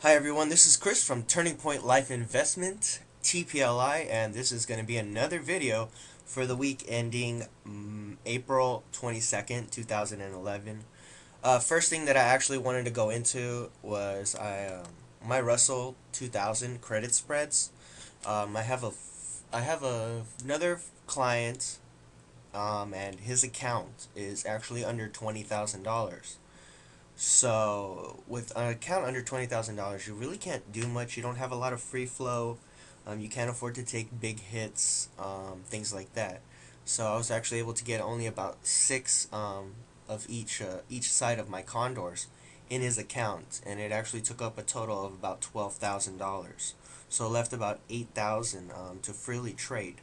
Hi everyone, this is Chris from Turning Point Life Investment, TPLI, and this is going to be another video for the week ending April 22nd, 2011. First thing that I actually wanted to go into was my Russell 2000 credit spreads. I have another client, and his account is actually under $20,000. So with an account under $20,000, you really can't do much. You don't have a lot of free flow. You can't afford to take big hits, things like that. So I was actually able to get only about six of each side of my Condors in his account, and it actually took up a total of about $12,000. So left about 8,000 to freely trade.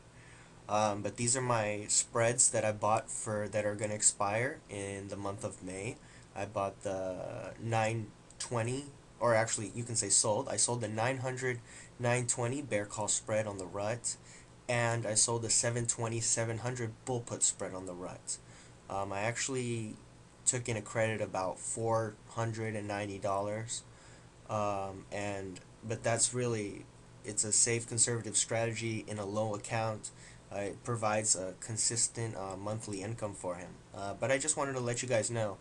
But these are my spreads that I bought for that are going to expire in the month of May. I bought the 920, or actually you can say sold. I sold the 900 920 bear call spread on the RUT, and I sold the 720 700 bull put spread on the RUT. I actually took in a credit about $490, and but that's really, it's a safe conservative strategy in a low account. It provides a consistent monthly income for him. But I just wanted to let you guys know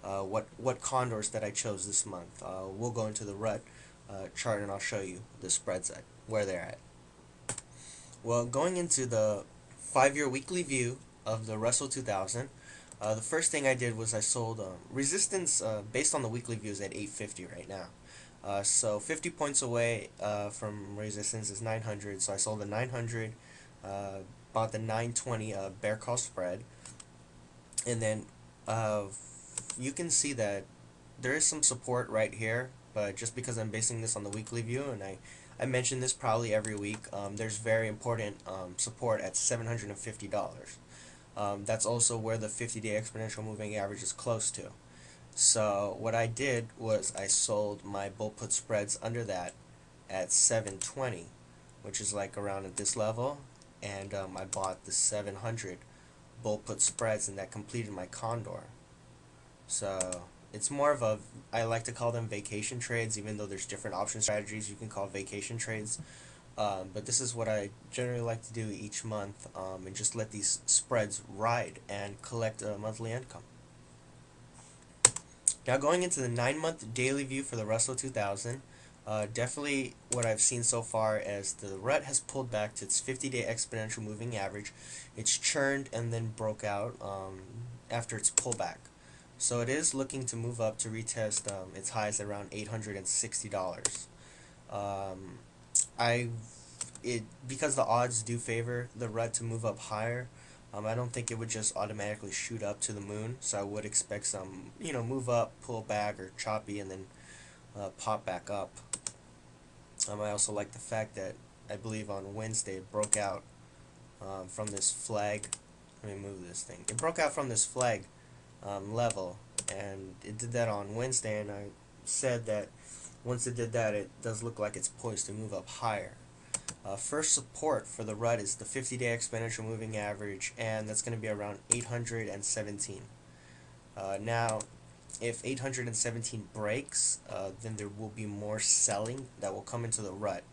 what condors that I chose this month. We'll go into the RUT chart and I'll show you the spreads at where they're at. Well, going into the 5-year weekly view of the Russell 2000, the first thing I did was I sold resistance based on the weekly views at 850 right now. So 50 points away from resistance is 900, so I sold the 900, bought the 920 bear call spread, and then you can see that there is some support right here, but just because I'm basing this on the weekly view, and I mention this probably every week, there's very important support at $750. That's also where the 50-day exponential moving average is close to. So what I did was I sold my bull put spreads under that at 720, which is like around at this level, and I bought the 700 bull put spreads, and that completed my condor. So it's more of a, I like to call them vacation trades, even though there's different option strategies you can call vacation trades. But this is what I generally like to do each month, and just let these spreads ride and collect a monthly income. Now going into the 9-month daily view for the Russell 2000, definitely what I've seen so far is the RUT has pulled back to its 50-day exponential moving average. It's churned and then broke out after its pullback. So it is looking to move up to retest its highs around $860. Um, I because the odds do favor the RUT to move up higher. I don't think it would just automatically shoot up to the moon, so I would expect some, move up, pull back, or choppy, and then pop back up. I also like the fact that I believe on Wednesday it broke out from this flag. Let me move this thing. It broke out from this flag level, and it did that on Wednesday, and I said that once it did that, it does look like it's poised to move up higher. First support for the RUT is the 50-day exponential moving average, and that's going to be around 817. Now, if 817 breaks, then there will be more selling that will come into the RUT.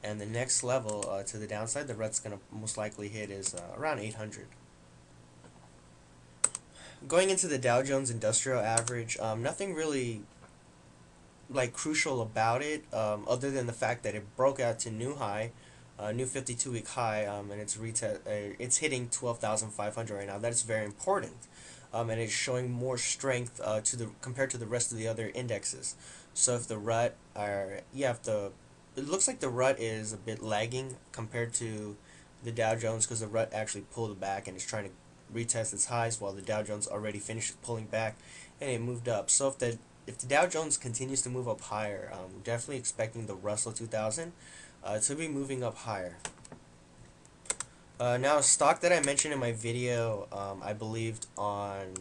And the next level to the downside, the RUT's going to most likely hit is around 800. Going into the Dow Jones Industrial Average, nothing really like crucial about it, other than the fact that it broke out to new high, new 52-week high, and it's hitting 12,500 right now. That's very important, and it's showing more strength compared to the rest of the other indexes. So if the RUT it looks like the RUT is a bit lagging compared to the Dow Jones, because the RUT actually pulled back and is trying to retest its highs, while the Dow Jones already finished pulling back and it moved up. So if the Dow Jones continues to move up higher, definitely expecting the Russell 2000 to be moving up higher. Now, a stock that I mentioned in my video, I believed on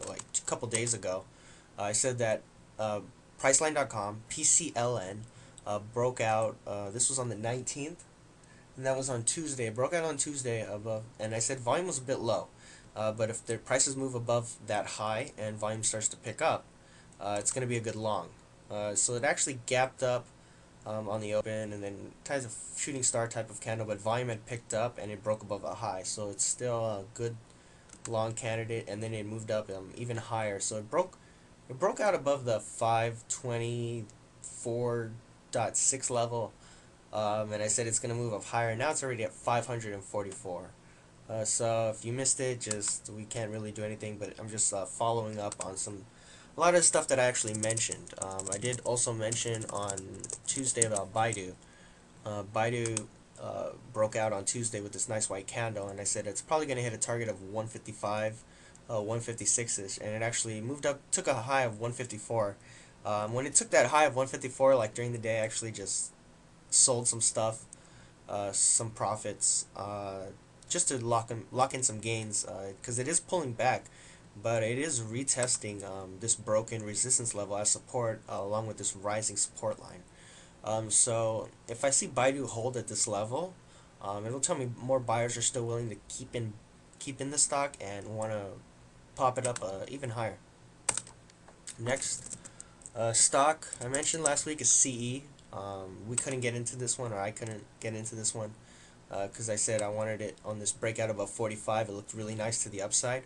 like a couple days ago, I said that Priceline.com, PCLN, broke out. This was on the 19th, and that was on Tuesday. It broke out on Tuesday above, and I said volume was a bit low. But if prices move above that high and volume starts to pick up, it's going to be a good long. So it actually gapped up on the open, and then ties a shooting star type of candle, but volume had picked up and it broke above a high, so it's still a good long candidate, and then it moved up even higher. So it broke out above the 524.6 level, and I said it's gonna move up higher. Now it's already at 544. So if you missed it, just we can't really do anything. But I'm just following up on a lot of stuff that I actually mentioned. I did also mention on Tuesday about Baidu. Baidu broke out on Tuesday with this nice white candle, and I said it's probably going to hit a target of 155, 156ish, and it actually moved up, took a high of 154. When it took that high of 154, like during the day, I actually just sold some stuff, some profits, just to lock in some gains, because it is pulling back, but it is retesting this broken resistance level as support, along with this rising support line. So if I see Baidu hold at this level, it'll tell me more buyers are still willing to keep in the stock and want to pop it up even higher. Next, stock I mentioned last week is CE. We couldn't get into this one, or I couldn't get into this one, because I said I wanted it on this breakout above 45. It looked really nice to the upside.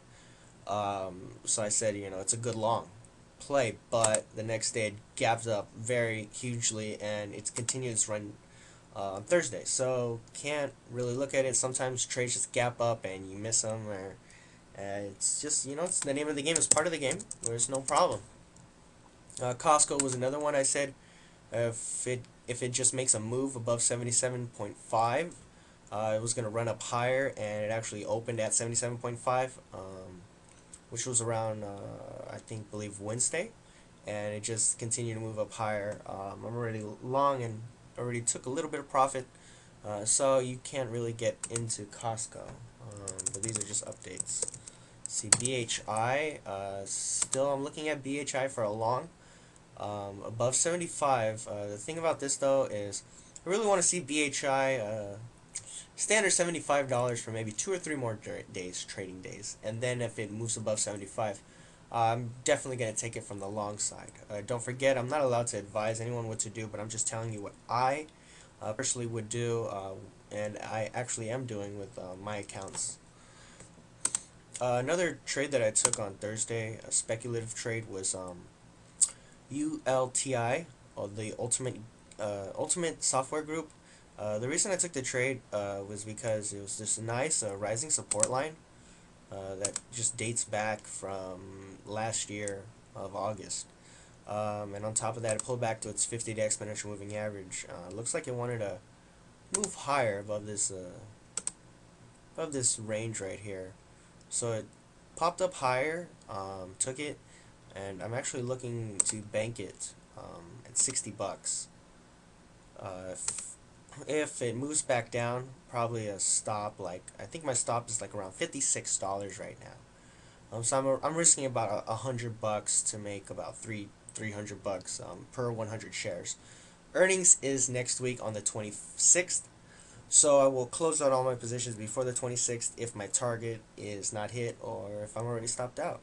So I said, it's a good long play, but the next day it gapped up very hugely, and it's continued its run on Thursday. So can't really look at it. Sometimes trades just gap up and you miss them, or it's just, it's the name of the game. It's part of the game. There's no problem. Costco was another one. I said if it just makes a move above 77.5, it was going to run up higher, and it actually opened at 77.5, which was around I believe Wednesday, and it just continued to move up higher. I'm already long and already took a little bit of profit, so you can't really get into Costco. But these are just updates. See BHI, still I'm looking at BHI for a long. Above 75. The thing about this though is I really want to see BHI stay under $75 for maybe 2 or 3 more trading days, and then if it moves above 75, I'm definitely going to take it from the long side. Don't forget, I'm not allowed to advise anyone what to do, but I'm just telling you what I personally would do, and I actually am doing with my accounts. Another trade that I took on Thursday, a speculative trade, was ULTI, or the Ultimate Software Group. The reason I took the trade was because it was this nice rising support line that just dates back from last year of August. And on top of that, it pulled back to its 50-day exponential moving average. Looks like it wanted to move higher above this range right here. So it popped up higher, took it, and I'm actually looking to bank it at $60. If it moves back down, probably a stop. Like I think my stop is like around $56 right now. So I'm risking about $100 to make about $300 per 100 shares. Earnings is next week on the 26th, so I will close out all my positions before the 26th if my target is not hit or if I'm already stopped out.